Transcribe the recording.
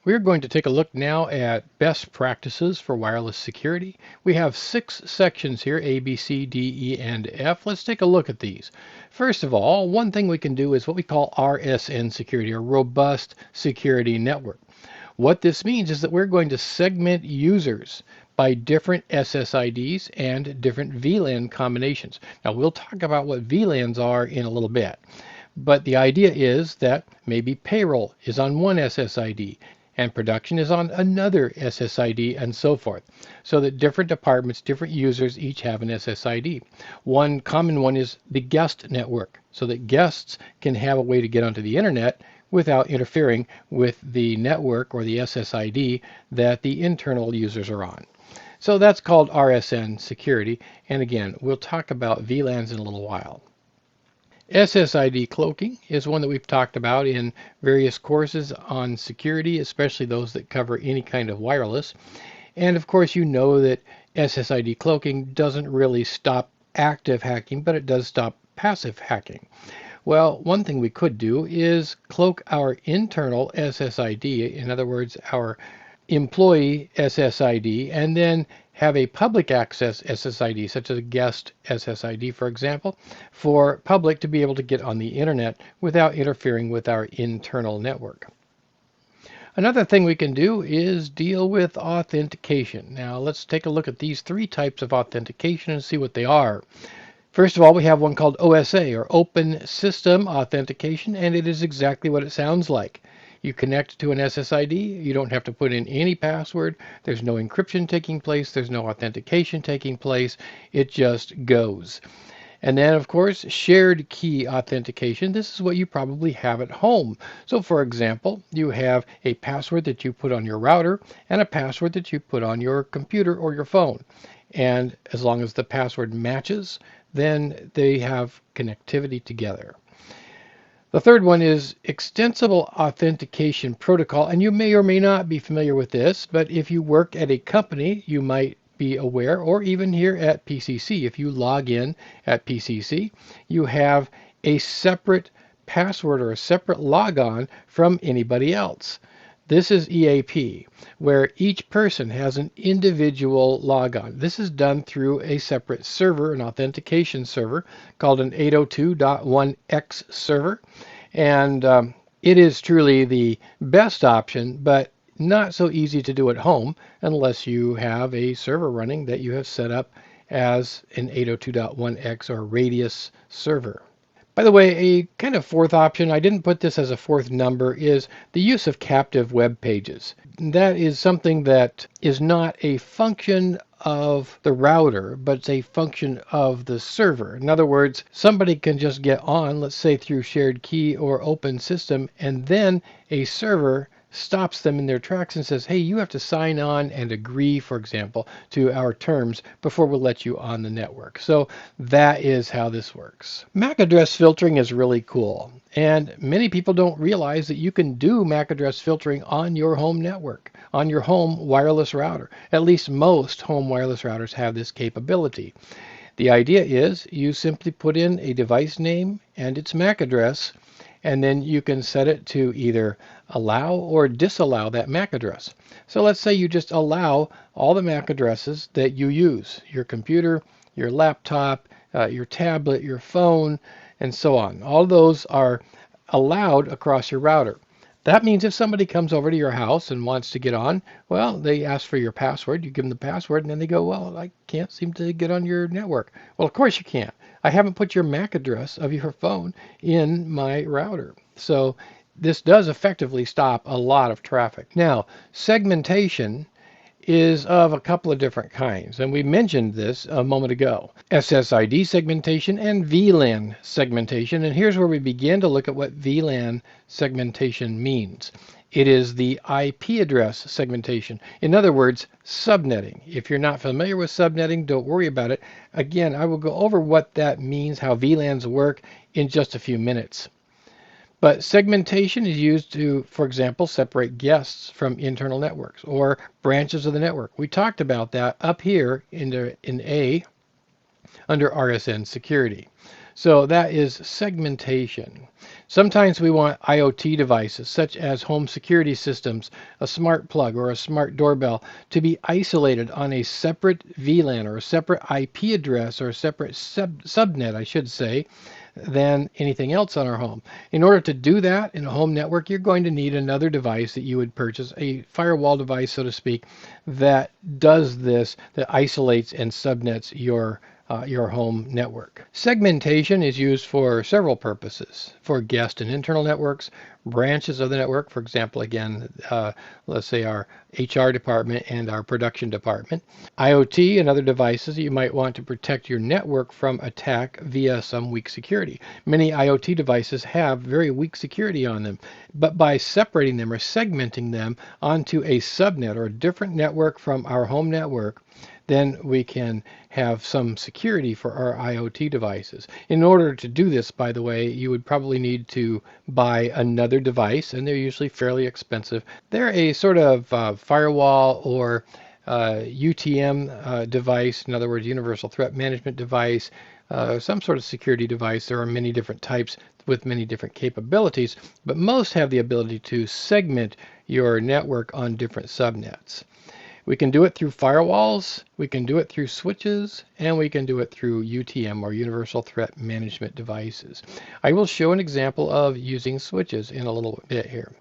We're going to take a look now at best practices for wireless security. We have 6 sections here, A, B, C, D, E, and F. Let's take a look at these. First of all, one thing we can do is what we call RSN security, or robust security network. What this means is that we're going to segment users by different SSIDs and different VLAN combinations. Now, we'll talk about what VLANs are in a little bit. But the idea is that maybe payroll is on one SSID and production is on another SSID and so forth. So that different departments, different users each have an SSID. One common one is the guest network, so that guests can have a way to get onto the internet without interfering with the network or the SSID that the internal users are on. So that's called RSN security. And again, we'll talk about VLANs in a little while. SSID cloaking is one that we've talked about in various courses on security, especially those that cover any kind of wireless. And of course, you know that SSID cloaking doesn't really stop active hacking, but it does stop passive hacking. Well, one thing we could do is cloak our internal SSID, in other words, our employee SSID, and then have a public access SSID, such as a guest SSID, for example, for public to be able to get on the internet without interfering with our internal network. Another thing we can do is deal with authentication. Now, let's take a look at these 3 types of authentication and see what they are. First of all, we have one called OSA, or Open System Authentication, and it is exactly what it sounds like. You connect to an SSID, you don't have to put in any password, there's no encryption taking place, there's no authentication taking place, it just goes. And then, of course, shared key authentication. This is what you probably have at home. So, for example, you have a password that you put on your router and a password that you put on your computer or your phone. And as long as the password matches, then they have connectivity together. The third one is Extensible Authentication Protocol, and you may or may not be familiar with this, but if you work at a company, you might be aware, or even here at PCC, if you log in at PCC, you have a separate password or a separate logon from anybody else. This is EAP, where each person has an individual logon. This is done through a separate server, an authentication server, called an 802.1x server. And it is truly the best option, but not so easy to do at home unless you have a server running that you have set up as an 802.1x or radius server. By the way, a kind of fourth option, I didn't put this as a fourth number, is the use of captive web pages. That is something that is not a function of the router, but it's a function of the server. In other words, somebody can just get on, let's say through shared key or open system, and then a server stops them in their tracks and says, hey, you have to sign on and agree, for example, to our terms before we'll let you on the network. So that is how this works. MAC address filtering is really cool. And many people don't realize that you can do MAC address filtering on your home network, on your home wireless router. At least most home wireless routers have this capability. The idea is you simply put in a device name and its MAC address, and then you can set it to either allow or disallow that MAC address. So let's say you just allow all the MAC addresses that you use, your computer, your laptop, your tablet, your phone, and so on. All those are allowed across your router. That means if somebody comes over to your house and wants to get on, well, they ask for your password, you give them the password, and then they go, well, I can't seem to get on your network. Well, of course you can't. I haven't put your MAC address of your phone in my router. So this does effectively stop a lot of traffic. Now, segmentation is of a couple of different kinds, and we mentioned this a moment ago. SSID segmentation and VLAN segmentation, and here's where we begin to look at what VLAN segmentation means. It is the IP address segmentation. In other words, subnetting. If you're not familiar with subnetting, don't worry about it. Again, I will go over what that means, how VLANs work, in just a few minutes. But segmentation is used to, for example, separate guests from internal networks or branches of the network. We talked about that up here in A under RSN security. So that is segmentation. Sometimes we want IoT devices, such as home security systems, a smart plug, or a smart doorbell, to be isolated on a separate VLAN or a separate IP address or a separate subnet, I should say, than anything else on our home. In order to do that in a home network, you're going to need another device that you would purchase, a firewall device, so to speak, that does this, that isolates and subnets your home network. Segmentation is used for several purposes: for guest and internal networks, branches of the network, for example, again, let's say our HR department and our production department, IoT and other devices that you might want to protect your network from attack via some weak security. Many IoT devices have very weak security on them, but by separating them or segmenting them onto a subnet or a different network from our home network, then we can have some security for our IoT devices. In order to do this, by the way, you would probably need to buy another device, and they're usually fairly expensive. They're a sort of firewall or UTM device, in other words, Universal Threat Management device, some sort of security device. There are many different types with many different capabilities, but most have the ability to segment your network on different subnets. We can do it through firewalls, we can do it through switches, and we can do it through UTM or Universal Threat Management devices. I will show an example of using switches in a little bit here.